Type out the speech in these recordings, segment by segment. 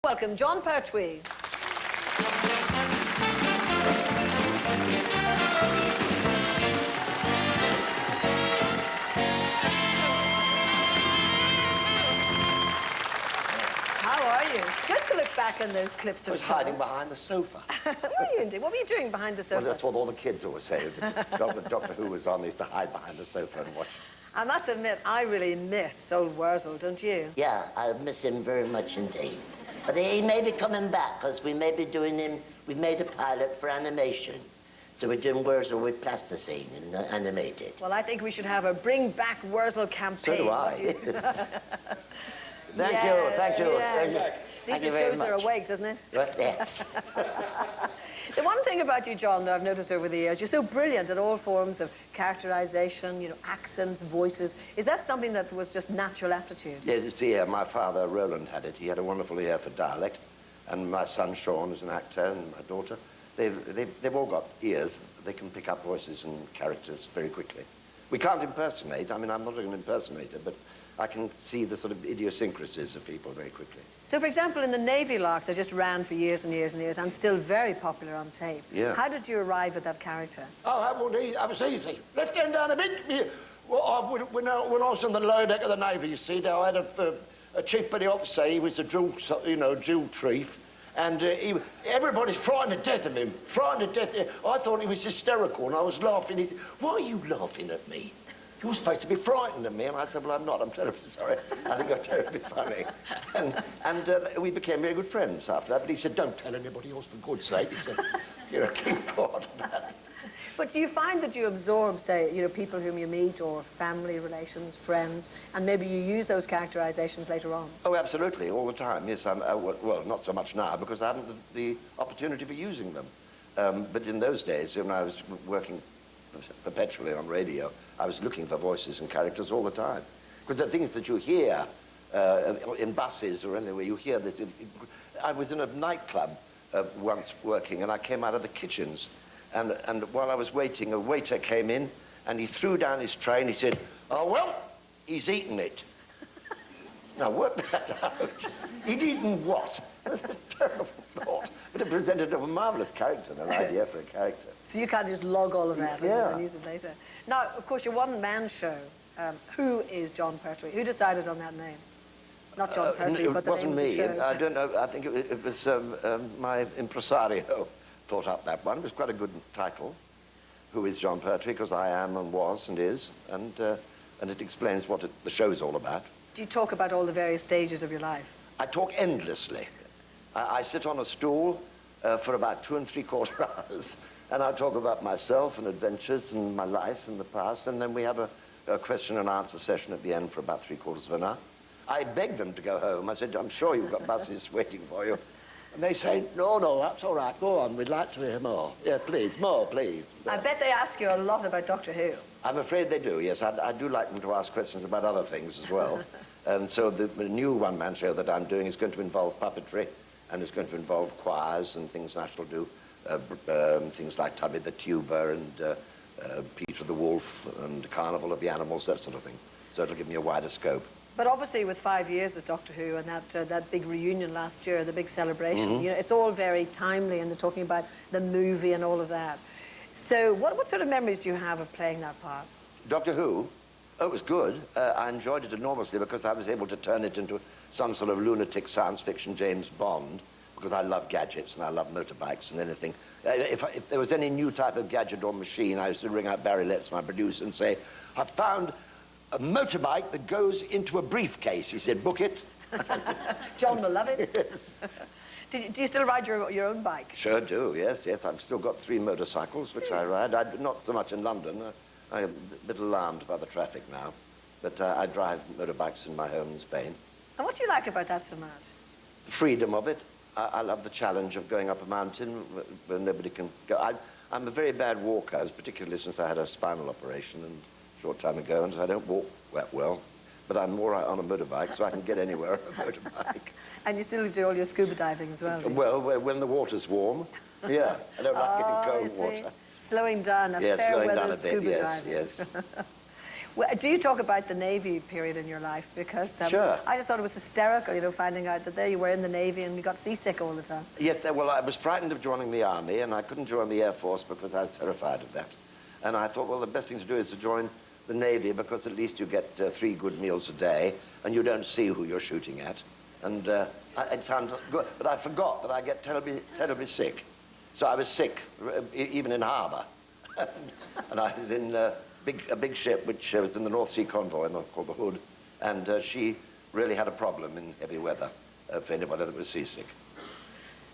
Welcome, Jon Pertwee. How are you? Good to look back on those clips of I was hiding behind the sofa. What were you doing behind the sofa? Well, that's what all the kids always say. Doctor Who was on, they used to hide behind the sofa and watch. I must admit, I really miss old Worzel, don't you? Yeah, I miss him very much indeed. But he may be coming back, because we may be doing him, we've made a pilot for animation. So we're doing Worzel with plasticine and animated. Well, I think we should have a Bring Back Worzel campaign. So do I. Thank you. Yes. Thank you. At least it shows they're awake, doesn't it? Yes. The one thing about you, Jon, that I've noticed over the years, you're so brilliant at all forms of characterization, you know, accents, voices. Is that something that was just natural aptitude? Yes, you see, my father, Roland, had it. He had a wonderful ear for dialect. And my son, Sean, is an actor, and my daughter. They've all got ears. They can pick up voices and characters very quickly. We can't impersonate. I mean, I'm not an impersonator, but I can see the sort of idiosyncrasies of people very quickly. So, for example, in the Navy Lark, they just ran for years and years and years, and still very popular on tape. Yeah. How did you arrive at that character? Oh, that was easy. Let's stand down a bit. Well, when I was on the lower deck of the Navy, you see, I had a chief petty officer. He was a jewel chief. And everybody's frightened to death of him. Frightened to death. I thought he was hysterical, and I was laughing. He said, "Why are you laughing at me? You're supposed to be frightened of me." And I said, "Well, I'm not. I'm terribly sorry. I think I'm terribly funny." And we became very good friends after that. But he said, "Don't tell anybody else, for God's sake." He said, "You're a keep quiet about it." But do you find that you absorb, say, you know, people whom you meet, or family relations, friends, and maybe you use those characterizations later on? Oh, absolutely, all the time. Yes, well, not so much now, because I haven't the opportunity for using them. But in those days, when I was working perpetually on radio, I was looking for voices and characters all the time. Because the things that you hear in buses or anywhere, you hear this. I was in a nightclub once working, and I came out of the kitchens. And while I was waiting, a waiter came in, and he threw down his tray, and he said, "Oh, well, he's eaten it." Now, work that out. He'd eaten what? That's a terrible thought. But it presented a marvellous character, an idea for a character. So you can't just log all of that Yeah. and use it later. Now, of course, your one-man show. Who is Jon Pertwee? Who decided on that name? Not Jon Pertwee, but the name of the show. It wasn't me. I don't know. I think it was my impresario thought up that one. It was quite a good title. Who is Jon Pertwee? Because I am and was and is. And it explains what the show's all about. Do you talk about all the various stages of your life? I talk endlessly. I sit on a stool for about 2 3/4 hours, and I talk about myself and adventures and my life and the past, and then we have a question and answer session at the end for about 3/4 of an hour. I begged them to go home. I said, "I'm sure you've got buses waiting for you." And they say, no, that's all right, go on, we'd like to hear more. Yeah, please, more, please. I bet they ask you a lot about Doctor Who. I'm afraid they do, yes. I do like them to ask questions about other things as well. And so the new one-man show that I'm doing is going to involve puppetry, and it's going to involve choirs and things I shall do, things like Tubby the Tuber and Peter the Wolf and Carnival of the Animals, that sort of thing. So it'll give me a wider scope. But obviously, with 5 years as Doctor Who and that big reunion last year, the big celebration, you know, it's all very timely, and they're talking about the movie and all of that. So what sort of memories do you have of playing that part? Doctor Who? Oh, it was good. I enjoyed it enormously because I was able to turn it into some sort of lunatic science fiction James Bond, because I love gadgets and I love motorbikes and anything. If there was any new type of gadget or machine, I used to ring out Barry Letts, my producer, and say, "I've found a motorbike that goes into a briefcase." He said, "Book it." John will love it. Yes. Do you still ride your own bike? Sure do, yes. I've still got 3 motorcycles, which I ride. Not so much in London. I'm a bit alarmed by the traffic now. But I drive motorbikes in my home in Spain. And what do you like about that so much? The freedom of it. I love the challenge of going up a mountain where nobody can go. I'm a very bad walker, particularly since I had a spinal operation a short time ago, and I don't walk that well. But I'm more on a motorbike, so I can get anywhere on a motorbike. And you still do all your scuba diving as well, do you? Well, when the water's warm, yeah. I don't like getting cold water. Slowing down, a fair weather scuba diving. Yes. Well, do you talk about the Navy period in your life? Because Sure. I just thought it was hysterical, you know, finding out that there you were in the Navy and you got seasick all the time. Yes, well, I was frightened of joining the Army, and I couldn't join the Air Force because I was terrified of that. And I thought, well, the best thing to do is to join the Navy, because at least you get 3 good meals a day, and you don't see who you're shooting at. And it sounded good, but I forgot that I get terribly, terribly sick. So I was sick, even in harbour. And I was in a big ship, which was in the North Sea convoy, called the Hood, and she really had a problem in heavy weather for anybody that was seasick.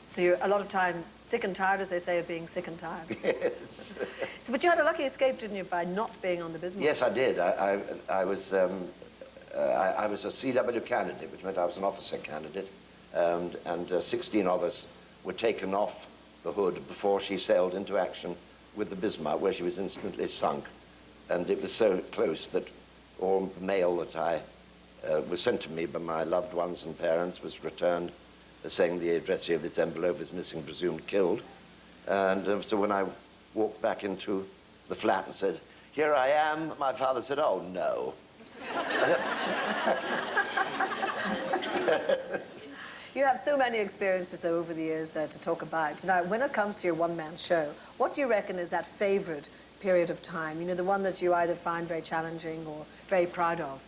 So you're a lot of time sick and tired, as they say, of being sick and tired. Yes. So, but you had a lucky escape, didn't you, by not being on the Bismarck? Yes, I did. I was a CW candidate, which meant I was an officer candidate, and 16 of us were taken off the Hood before she sailed into action with the Bismarck, where she was instantly sunk. And it was so close that all mail that was sent to me by my loved ones and parents was returned, saying the address of this envelope is missing, presumed killed. And so when I walked back into the flat and said, "Here I am," my father said, "Oh, no." You have so many experiences, though, over the years to talk about. Now, when it comes to your one-man show, what do you reckon is that favourite period of time? You know, the one that you either find very challenging or very proud of?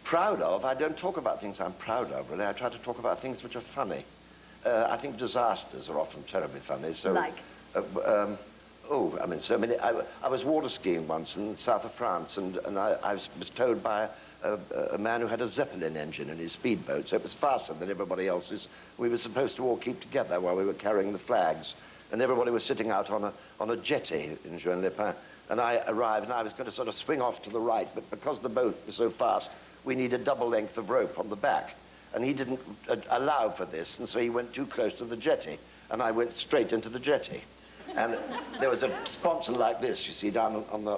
Proud of? I don't talk about things I'm proud of, really. I try to talk about things which are funny. I think disasters are often terribly funny. So, like? Oh, I mean, so many. I was water skiing once in the south of France, and I was towed by a man who had a Zeppelin engine in his speedboat, so it was faster than everybody else's. We were supposed to all keep together while we were carrying the flags, and everybody was sitting out on a jetty in Juan-les-Pins, and I arrived, and I was going to sort of swing off to the right, but because the boat was so fast, we need a double length of rope on the back, and he didn't allow for this, and so he went too close to the jetty, and I went straight into the jetty. And there was a sponson like this, you see, down on the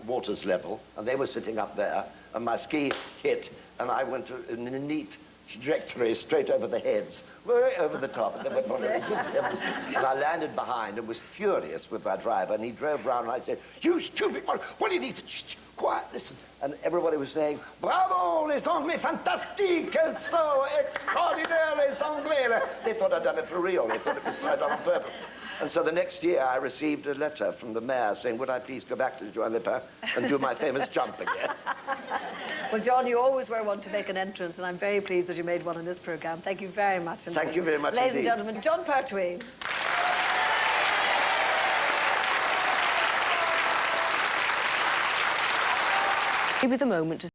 water's level, and they were sitting up there, and my ski hit, and I went in a neat trajectory straight over the heads, way over the top, and I landed behind and was furious with my driver, and he drove round, and I said, "You stupid one, what do you need to shh, quiet, listen." And everybody was saying, "Bravo, les Anglais, fantastique, quels sont extraordinaires, les Anglais." They thought I'd done it for real, they thought it was done on purpose. And so the next year I received a letter from the mayor saying, would I please go back to Juan-les-Pins and do my famous jump again. Well, John, you always were one to make an entrance, and I'm very pleased that you made one in this programme. Thank you very much. Thank you very much Ladies indeed. and gentlemen, Jon Pertwee. Give me the moment to